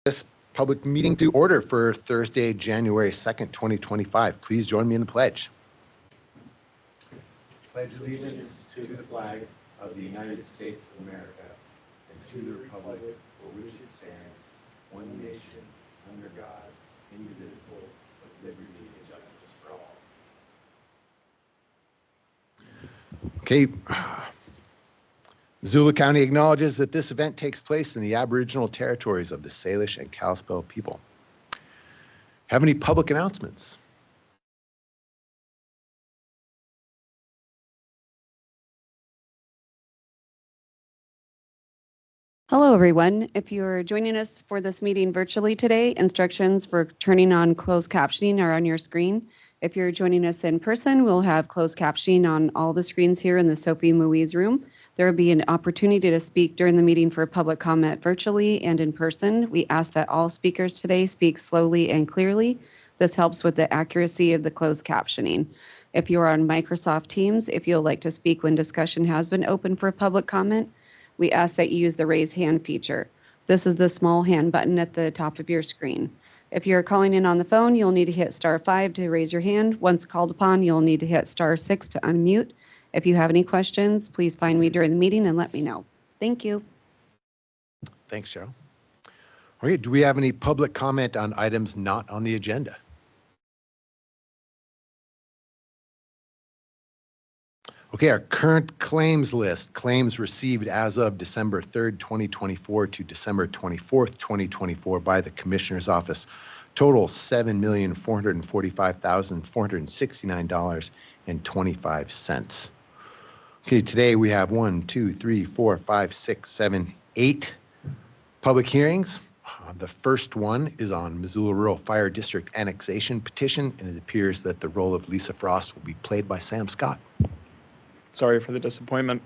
this public meeting to order for Thursday, January 2nd, 2025. Please join me in the pledge. Pledge allegiance to the flag of the United States of America and to the republic for which it stands, one nation, under God, indivisible, with liberty and justice for all. Okay. Missoula County acknowledges that this event takes place in the Aboriginal territories of the Salish and Kalispel people. Have any public announcements? Hello, everyone. If you're joining us for this meeting virtually today, instructions for turning on closed captioning are on your screen. If you're joining us in person, we'll have closed captioning on all the screens here in the Sophie Muiz room. There will be an opportunity to speak during the meeting for public comment virtually and in person. We ask that all speakers today speak slowly and clearly. This helps with the accuracy of the closed captioning. If you're on Microsoft Teams, if you'd like to speak when discussion has been open for public comment, we ask that you use the raise hand feature. This is the small hand button at the top of your screen. If you're calling in on the phone, you'll need to hit *5 to raise your hand. Once called upon, you'll need to hit *6 to unmute. If you have any questions, please find me during the meeting and let me know. Thank you. Thanks, Cheryl. All right, do we have any public comment on items not on the agenda? Okay, our current claims list, claims received as of December 3rd, 2024 to December 24th, 2024 by the Commissioner's Office, total $7,445,469.25. Okay, today we have 1, 2, 3, 4, 5, 6, 7, 8 public hearings. The first one is on Missoula Rural Fire District annexation petition, and it appears that the role of Lisa Frost will be played by Sam Scott. Sorry for the disappointment.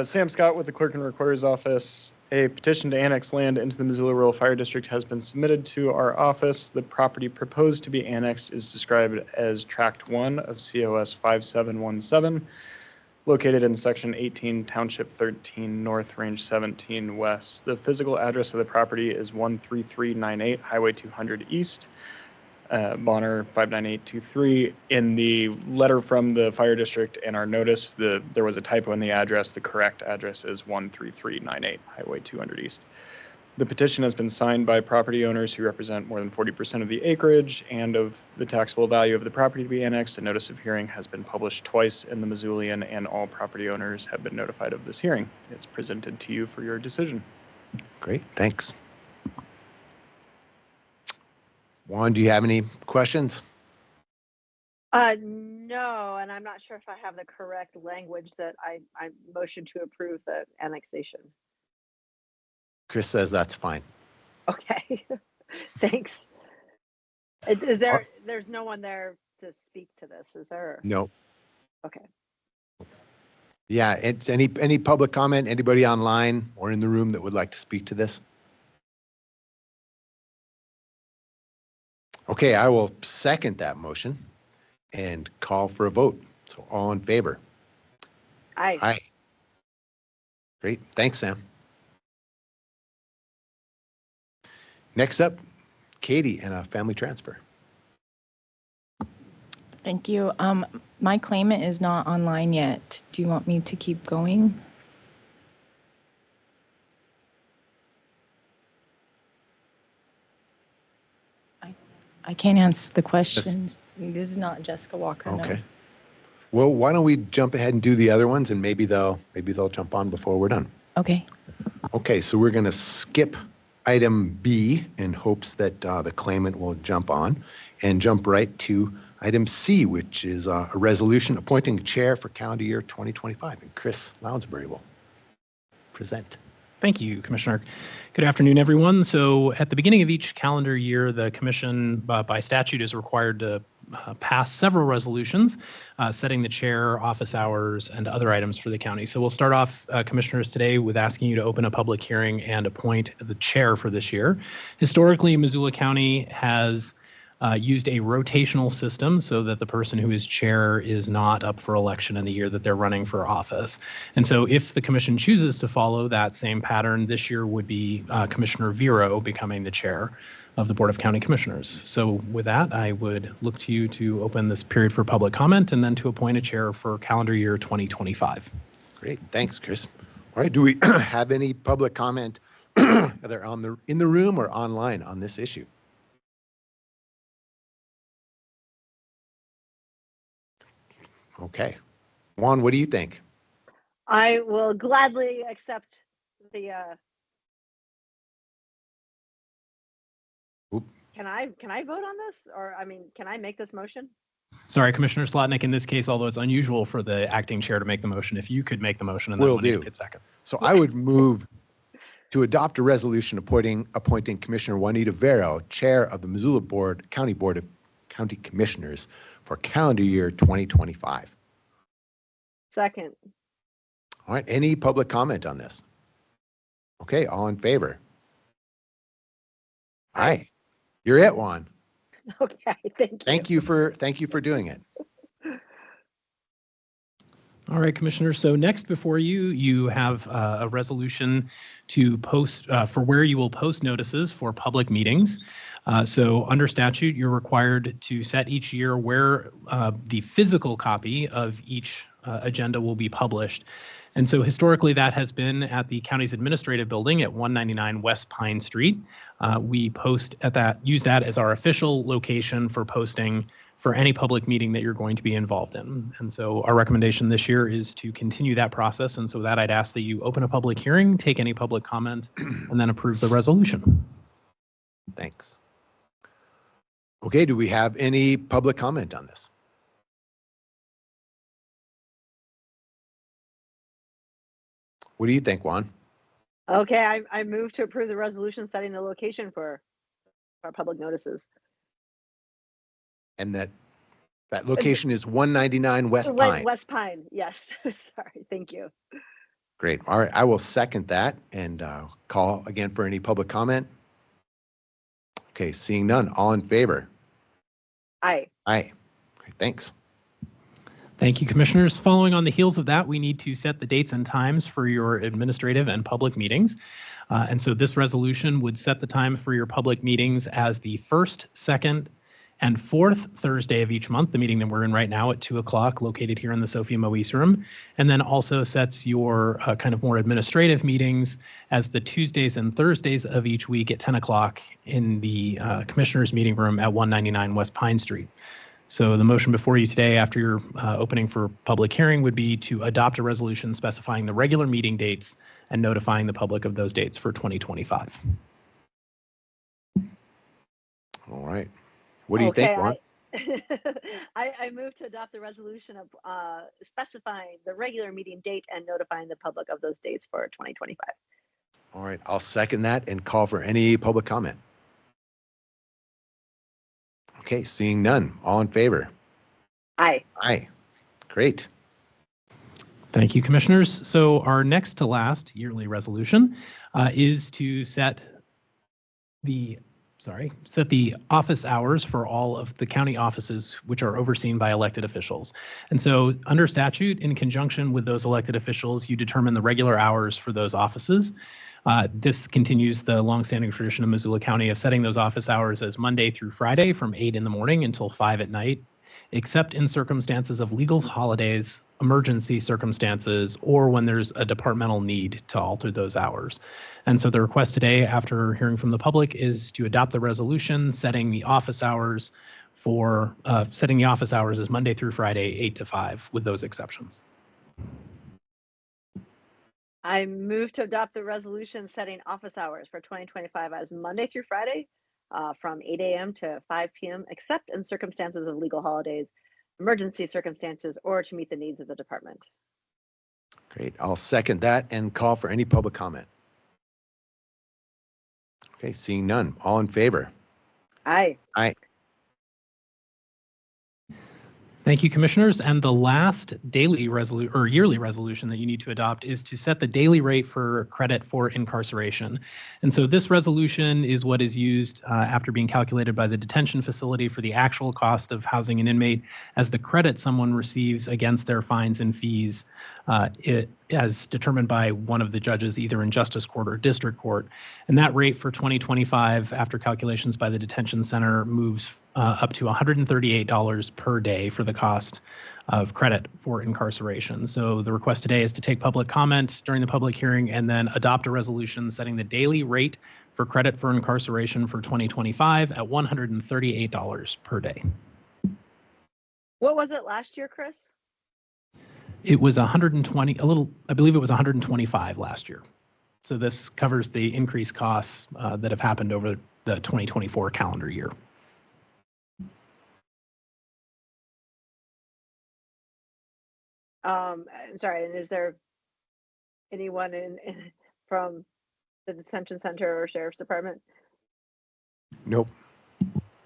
Sam Scott with the Clerk and Recorder's Office. A petition to annex land into the Missoula Rural Fire District has been submitted to our office. The property proposed to be annexed is described as Tract 1 of COS 5717, located in Section 18, Township 13, North, Range 17, West. The physical address of the property is 13398 Highway 200 East, Bonner 59823. In the letter from the fire district and our notice, there was a typo in the address. The correct address is 13398 Highway 200 East. The petition has been signed by property owners who represent more than 40% of the acreage and of the taxable value of the property to be annexed. A notice of hearing has been published twice in the Missoulian, and all property owners have been notified of this hearing. It's presented to you for your decision. Great, thanks. Juan, do you have any questions? No, and I'm not sure if I have the correct language that I motion to approve the annexation. Chris says that's fine. Okay, thanks. Is there? There's no one there to speak to this, is there? No. Okay. Yeah, it's any public comment, anybody online or in the room that would like to speak to this? Okay, I will second that motion and call for a vote. So all in favor? Aye. Aye. Great, thanks, Sam. Next up, Katie and a family transfer. Thank you. My claimant is not online yet. Do you want me to keep going? I can't answer the questions. This is not Jessica Walker. Okay. No. Well, why don't we jump ahead and do the other ones, and maybe they'll jump on before we're done. Okay. Okay, so we're going to skip item B in hopes that the claimant will jump on, and jump right to item C, which is a resolution appointing a chair for calendar year 2025. And Chris Lounsbury will present. Thank you, Commissioner. Good afternoon, everyone. So at the beginning of each calendar year, the Commission by statute is required to pass several resolutions setting the chair, office hours, and other items for the county. So we'll start off, Commissioners, today with asking you to open a public hearing and appoint the chair for this year. Historically, Missoula County has used a rotational system so that the person who is chair is not up for election in the year that they're running for office. And so if the commission chooses to follow that same pattern, this year would be Commissioner Vero becoming the chair of the Board of County Commissioners. So with that, I would look to you to open this period for public comment and then to appoint a chair for calendar year 2025. Great, thanks, Chris. All right, do we have any public comment either in the room or online on this issue? Okay. Juan, what do you think? I will gladly accept the, Oop. can I vote on this? Or, I mean, can I make this motion? Sorry, Commissioner Slotnick, in this case, although it's unusual for the acting chair to make the motion, if you could make the motion and then Will Juanita do. could second. So I would move to adopt a resolution appointing Commissioner Juanita Vero, Chair of the Missoula County Board of County Commissioners for calendar year 2025. Second. All right, any public comment on this? Okay, all in favor? Aye. You're it, Juan. Okay, thank you. Thank you for doing it. All right, Commissioner. So next before you, you have a resolution to post for where you will post notices for public meetings. So under statute, you're required to set each year where the physical copy of each agenda will be published. And so historically, that has been at the county's administrative building at 199 West Pine Street. We use that as our official location for posting for any public meeting that you're going to be involved in. And so our recommendation this year is to continue that process. And so that I'd ask that you open a public hearing, take any public comment, and then approve the resolution. Thanks. Okay, do we have any public comment on this? What do you think, Juan? Okay, I move to approve the resolution setting the location for our public notices. And that location is 199 West Pine. West Pine, yes. Sorry, thank you. Great. All right, I will second that and call again for any public comment. Okay, seeing none, all in favor? Aye. Aye. Great, thanks. Thank you, Commissioners. Following on the heels of that, we need to set the dates and times for your administrative and public meetings. And so this resolution would set the time for your public meetings as the first, second, and fourth Thursday of each month, the meeting that we're in right now at 2 o'clock, located here in the Sophia Moise Room, and then also sets your kind of more administrative meetings as the Tuesdays and Thursdays of each week at 10 o'clock in the Commissioners Meeting Room at 199 West Pine Street. So the motion before you today after your opening for public hearing would be to adopt a resolution specifying the regular meeting dates and notifying the public of those dates for 2025. All right. What do you think, Juan? I move to adopt the resolution of specifying the regular meeting date and notifying the public of those dates for 2025. All right, I'll second that and call for any public comment. Okay, seeing none, all in favor? Aye. Aye. Great. Thank you, Commissioners. So our next to last yearly resolution is to set the office hours for all of the county offices which are overseen by elected officials. And so under statute, in conjunction with those elected officials, you determine the regular hours for those offices. This continues the longstanding tradition of Missoula County of setting those office hours as Monday through Friday from 8 in the morning until 5 at night, except in circumstances of legal holidays, emergency circumstances, or when there's a departmental need to alter those hours. And so the request today, after hearing from the public, is to adopt the resolution setting the office hours as Monday through Friday, 8 to 5, with those exceptions. I move to adopt the resolution setting office hours for 2025 as Monday through Friday from 8 a.m. to 5 p.m., except in circumstances of legal holidays, emergency circumstances, or to meet the needs of the department. Great. I'll second that and call for any public comment. Okay, seeing none. All in favor? Aye. Aye. Thank you, Commissioners. And the last daily resolution or yearly resolution that you need to adopt is to set the daily rate for credit for incarceration. And so this resolution is what is used after being calculated by the detention facility for the actual cost of housing an inmate as the credit someone receives against their fines and fees, as determined by one of the judges either in justice court or district court. And that rate for 2025 after calculations by the detention center moves up to $138 per day for the cost of credit for incarceration. So the request today is to take public comment during the public hearing and then adopt a resolution setting the daily rate for credit for incarceration for 2025 at $138 per day. What was it last year, Chris? It was 120, I believe it was 125 last year. So this covers the increased costs that have happened over the 2024 calendar year. Sorry, and is there anyone from the detention center or sheriff's department? Nope.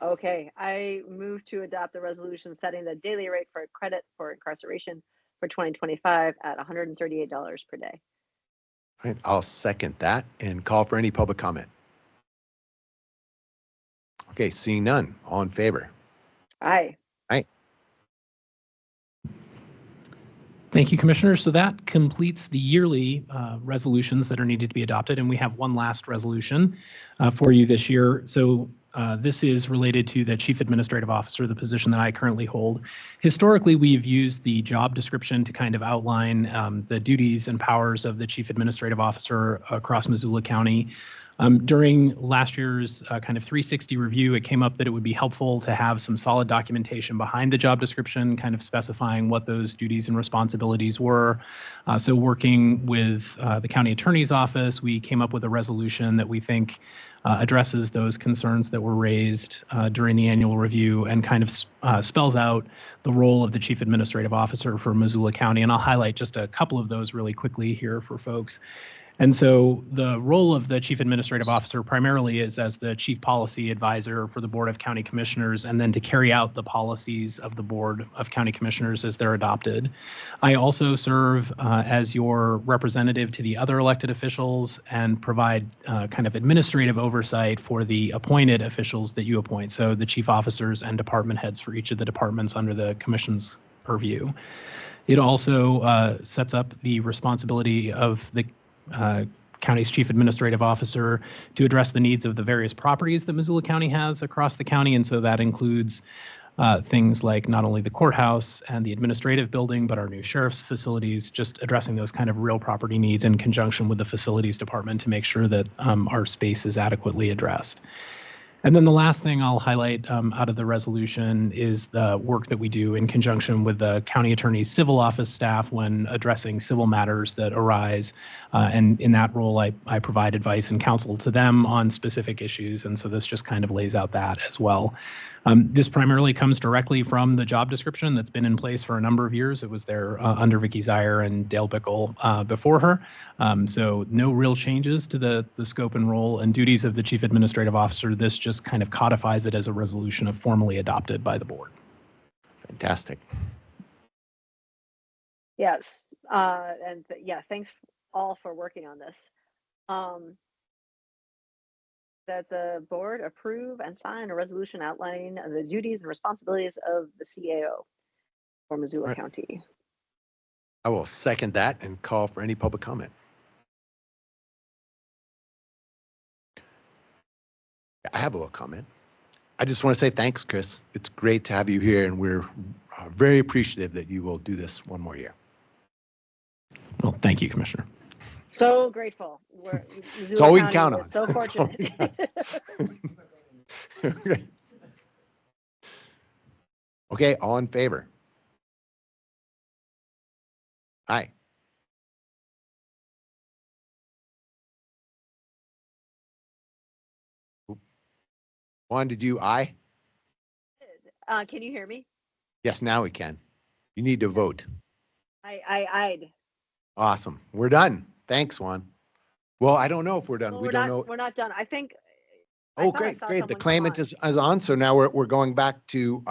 Okay, I move to adopt the resolution setting the daily rate for credit for incarceration for 2025 at $138 per day. All right, I'll second that and call for any public comment. Okay, seeing none, all in favor? Aye. Aye. Thank you, Commissioners. So that completes the yearly resolutions that are needed to be adopted. And we have one last resolution for you this year. So this is related to the Chief Administrative Officer, the position that I currently hold. Historically, we've used the job description to kind of outline the duties and powers of the Chief Administrative Officer across Missoula County. During last year's kind of 360 review, it came up that it would be helpful to have some solid documentation behind the job description, kind of specifying what those duties and responsibilities were. So working with the county attorney's office, we came up with a resolution that we think addresses those concerns that were raised during the annual review and kind of spells out the role of the Chief Administrative Officer for Missoula County. And I'll highlight just a couple of those really quickly here for folks. And so the role of the Chief Administrative Officer primarily is as the Chief Policy Advisor for the Board of County Commissioners, and then to carry out the policies of the Board of County Commissioners as they're adopted. I also serve as your representative to the other elected officials and provide kind of administrative oversight for the appointed officials that you appoint, so the chief officers and department heads for each of the departments under the Commission's purview. It also sets up the responsibility of the county's Chief Administrative Officer to address the needs of the various properties that Missoula County has across the county. And so that includes things like not only the courthouse and the administrative building, but our new sheriff's facilities, just addressing those kind of real property needs in conjunction with the facilities department to make sure that our space is adequately addressed. And then the last thing I'll highlight out of the resolution is the work that we do in conjunction with the county attorney's civil office staff when addressing civil matters that arise. And in that role, I provide advice and counsel to them on specific issues. And so this just kind of lays out that as well. This primarily comes directly from the job description that's been in place for a number of years. It was there under Vicki Zier and Dale Bickle before her. So no real changes to the scope and role and duties of the Chief Administrative Officer. This just kind of codifies it as a resolution of formally adopted by the board. Fantastic. Yes. Yeah, thanks all for working on this. That the board approve and sign a resolution outlining the duties and responsibilities of the CAO for Missoula Right. County. I will second that and call for any public comment. I have a little comment. I just want to say thanks, Chris. It's great to have you here, and we're very appreciative that you will do this one more year. Well, thank you, Commissioner. So grateful. It's all we can count on. So That's all we fortunate. Okay, all in favor? Aye. Juan, did you aye? Can you hear me? Yes, now we can. You need to vote. I'd. Awesome. We're done. Thanks, Juan. Well, I don't know if we're done. Well, We don't know. We're not done. I think. I Oh, thought I great, saw great. The someone come claimant on. is on. So now we're going back to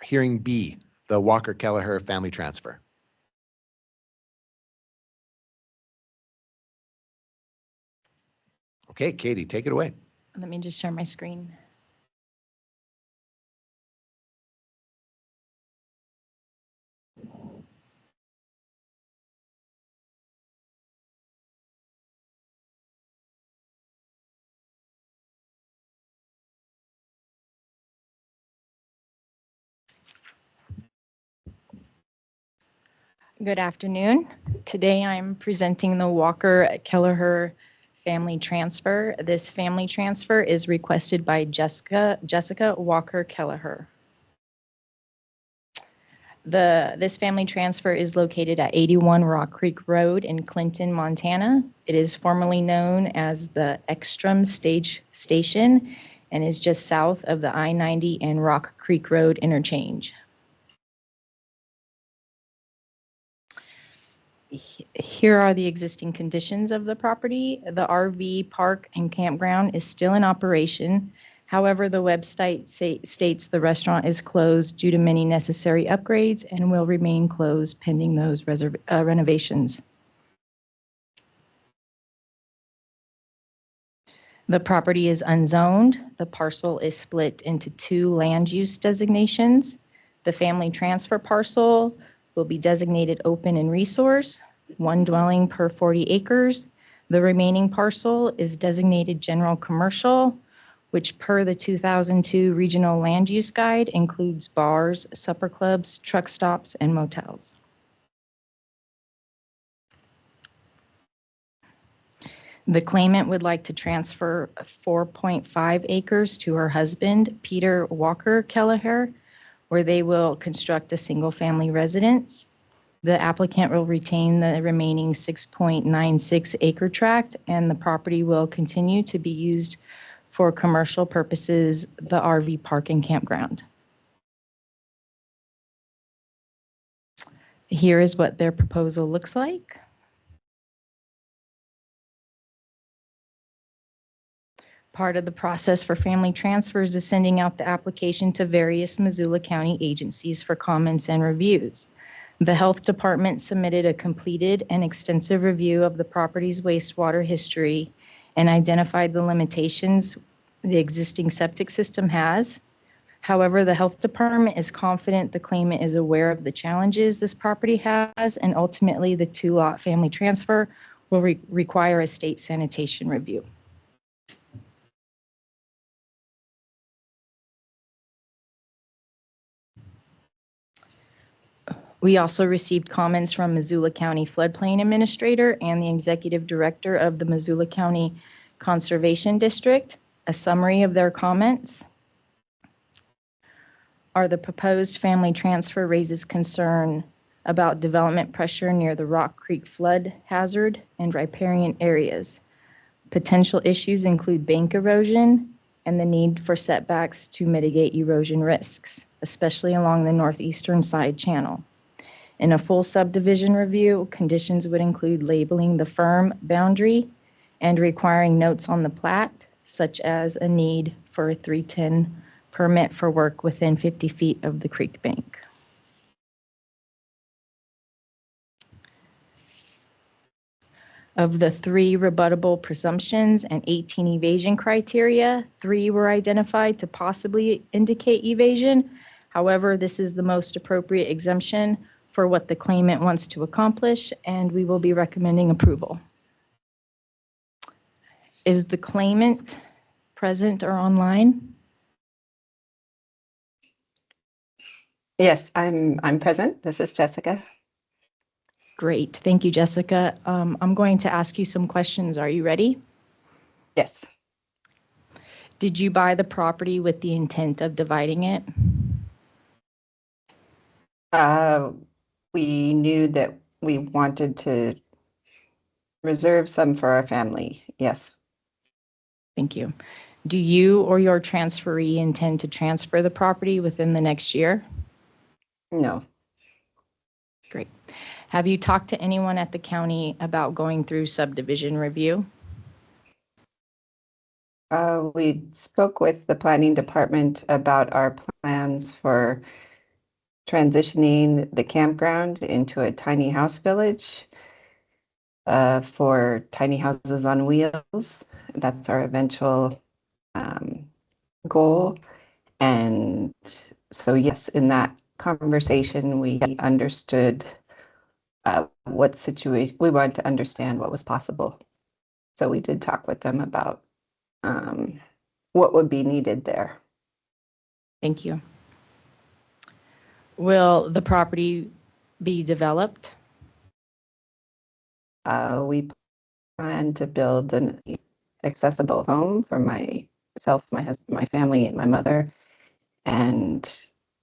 hearing B the Walker Kelleher family transfer. Okay, Katie, take it away. Let me just share my screen. Good afternoon. Today I'm presenting the Walker Kelleher family transfer. This family transfer is requested by Jessica Walker Kelleher. This family transfer is located at 81 Rock Creek Road in Clinton, Montana. It is formerly known as the Ekstrom Station and is just south of the I-90 and Rock Creek Road interchange. Here are the existing conditions of the property. The RV park and campground is still in operation. However, the website states the restaurant is closed due to many necessary upgrades and will remain closed pending those renovations. The property is unzoned. The parcel is split into 2 land use designations. The family transfer parcel will be designated open and resource, 1 dwelling per 40 acres. The remaining parcel is designated general commercial, which per the 2002 Regional Land Use Guide includes bars, supper clubs, truck stops, and motels. The claimant would like to transfer 4.5 acres to her husband, Peter Walker Kelleher, where they will construct a single-family residence. The applicant will retain the remaining 6.96 acre tract, and the property will continue to be used for commercial purposes, the RV park and campground. Here is what their proposal looks like. Part of the process for family transfers is sending out the application to various Missoula County agencies for comments and reviews. The Health Department submitted a completed and extensive review of the property's wastewater history and identified the limitations the existing septic system has. However, the Health Department is confident the claimant is aware of the challenges this property has, and ultimately the 2-lot family transfer will require a state sanitation review. We also received comments from Missoula County Floodplain Administrator and the Executive Director of the Missoula County Conservation District. A summary of their comments are: the proposed family transfer raises concern about development pressure near the Rock Creek flood hazard and riparian areas. Potential issues include bank erosion and the need for setbacks to mitigate erosion risks, especially along the northeastern side channel. In a full subdivision review, conditions would include labeling the firm boundary and requiring notes on the plat, such as a need for a 310 permit for work within 50 feet of the creek bank. Of the 3 rebuttable presumptions and 18 evasion criteria, 3 were identified to possibly indicate evasion. However, this is the most appropriate exemption for what the claimant wants to accomplish, and we will be recommending approval. Is the claimant present or online? Yes, I'm present. This is Jessica. Great, thank you, Jessica. I'm going to ask you some questions. Are you ready? Yes. Did you buy the property with the intent of dividing it? We knew that we wanted to reserve some for our family. Yes. Thank you. Do you or your transferee intend to transfer the property within the next year? No. Great. Have you talked to anyone at the county about going through subdivision review? We spoke with the planning department about our plans for transitioning the campground into a tiny house village for tiny houses on wheels. That's our eventual goal. And so, yes, in that conversation, we understood what situation we wanted to understand what was possible. So we did talk with them about what would be needed there. Thank you. Will the property be developed? We plan to build an accessible home for myself, my husband, my family, and my mother, and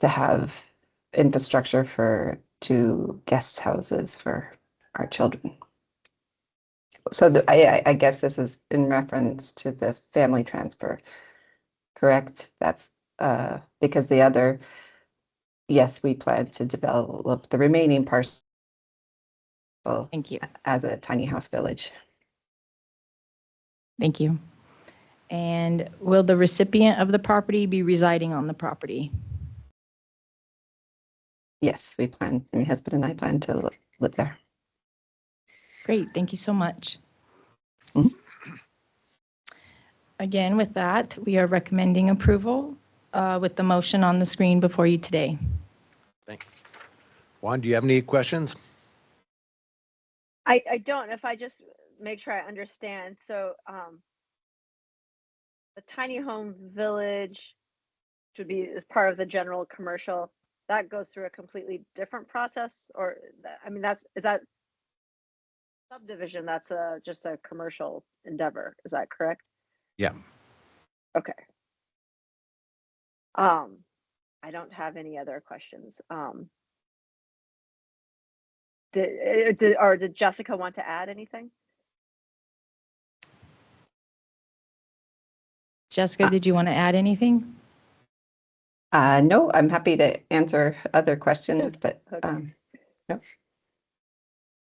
to have infrastructure for 2 guest houses for our children. So I guess this is in reference to the family transfer, correct? That's because the other, yes, we plan to develop the remaining parcel Thank you. as a tiny house village. Thank you. And will the recipient of the property be residing on the property? Yes, my husband and I plan to live there. Great, thank you so much. Mhm. Again, with that, we are recommending approval with the motion on the screen before you today. Thanks. Juan, do you have any questions? I don't, if I just make sure I understand. So the tiny home village should be as part of the general commercial. That goes through a completely different process, or I mean, is that subdivision? That's just a commercial endeavor. Is that correct? Yeah. Okay. I don't have any other questions. Did Jessica want to add anything? Jessica, did you want to add anything? No, I'm happy to answer other questions, but Okay. no.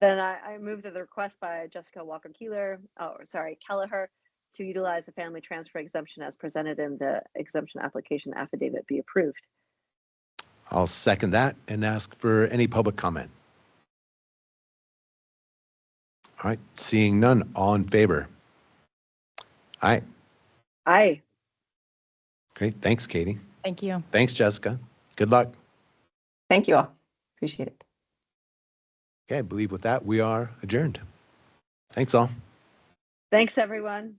Then I move that the request by Jessica Kelleher to utilize the family transfer exemption as presented in the exemption application affidavit be approved. I'll second that and ask for any public comment. All right, seeing none, all in favor? Aye. Aye. Great, thanks, Katie. Thank you. Thanks, Jessica. Good luck. Thank you all. Appreciate it. Okay, I believe with that, we are adjourned. Thanks all. Thanks, everyone.